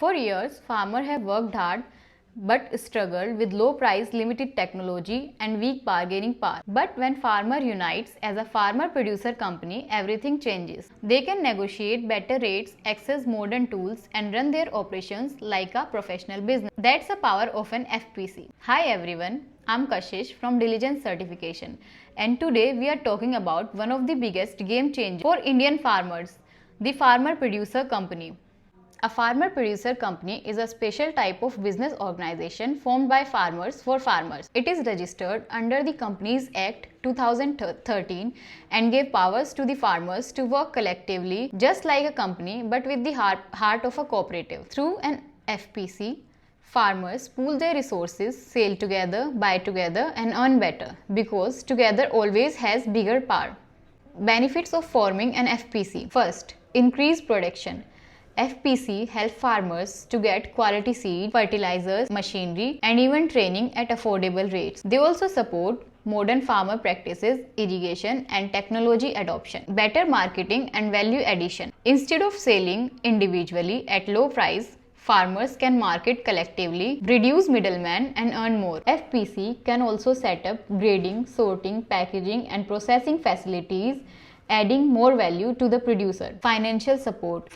For years, farmers have worked hard but struggled with low price, limited technology and weak bargaining power. But when farmer unites as a farmer producer company, everything changes. They can negotiate better rates, access modern tools and run their operations like a professional business. That's the power of an FPC. Hi everyone, I'm Kashish from Diligence certification, and today we are talking about one of the biggest game changers for Indian farmers, the farmer producer company. A farmer-producer company is a special type of business organization formed by farmers for farmers. It is registered under the Companies Act 2013 and gave powers to the farmers to work collectively just like a company but with the heart of a cooperative. Through an FPC, farmers pool their resources, sell together, buy together and earn better because together always has bigger power. Benefits of forming an FPC. First, increased production. FPC help farmers to get quality seed, fertilizers, machinery and even training at affordable rates. They also support modern farmer practices, irrigation and technology adoption. Better marketing and value addition. Instead of selling individually at low price, farmers can market collectively, reduce middlemen and earn more. FPC can also set up grading, sorting, packaging and processing facilities, adding more value to the producer. Financial support.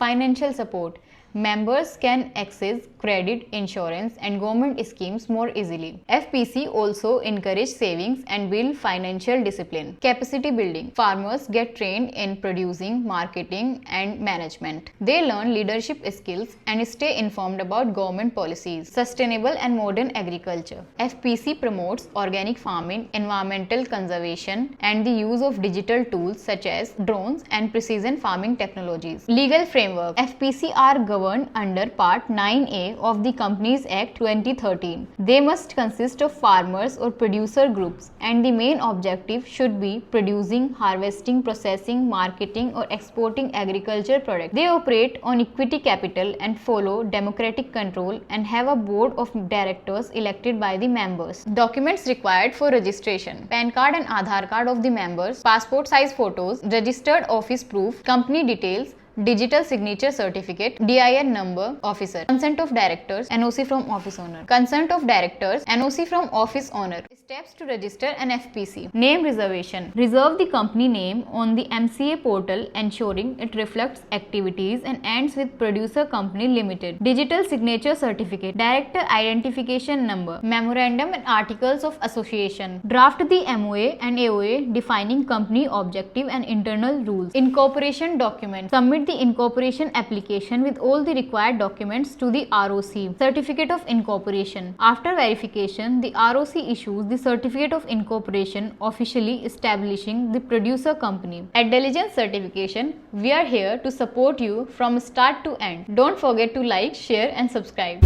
Members can access credit, insurance and government schemes more easily. FPC also encourage savings and build financial discipline. Capacity building. Farmers get trained in producing, marketing and management. They learn leadership skills and stay informed about government policies. Sustainable and modern agriculture. FPC promotes organic farming, environmental conservation and the use of digital tools such as drones and precision farming technologies. Legal framework. FPC are governed under Part 9A of the Companies Act 2013. They must consist of farmers or producer groups and the main objective should be producing, harvesting, processing, marketing or exporting agriculture products. They operate on equity capital and follow democratic control and have a board of directors elected by the members. Documents required for registration. PAN card and Aadhaar card of the members, passport size photos, registered office proof, company details, digital signature certificate, DIN number, officer, consent of directors, NOC from office owner. Consent of directors, NOC from office owner. Steps to register an FPC. Name reservation. Reserve the company name on the MCA portal ensuring it reflects activities and ends with Producer Company Limited. Digital signature certificate. Director identification number. Memorandum and articles of association. Draft the MOA and AOA defining company objective and internal rules. Incorporation document. Submit the incorporation application with all the required documents to the ROC. Certificate of incorporation. After verification, the ROC issues the certificate of incorporation officially establishing the producer company. At Diligence certification, we are here to support you from start to end. Don't forget to like, share and subscribe.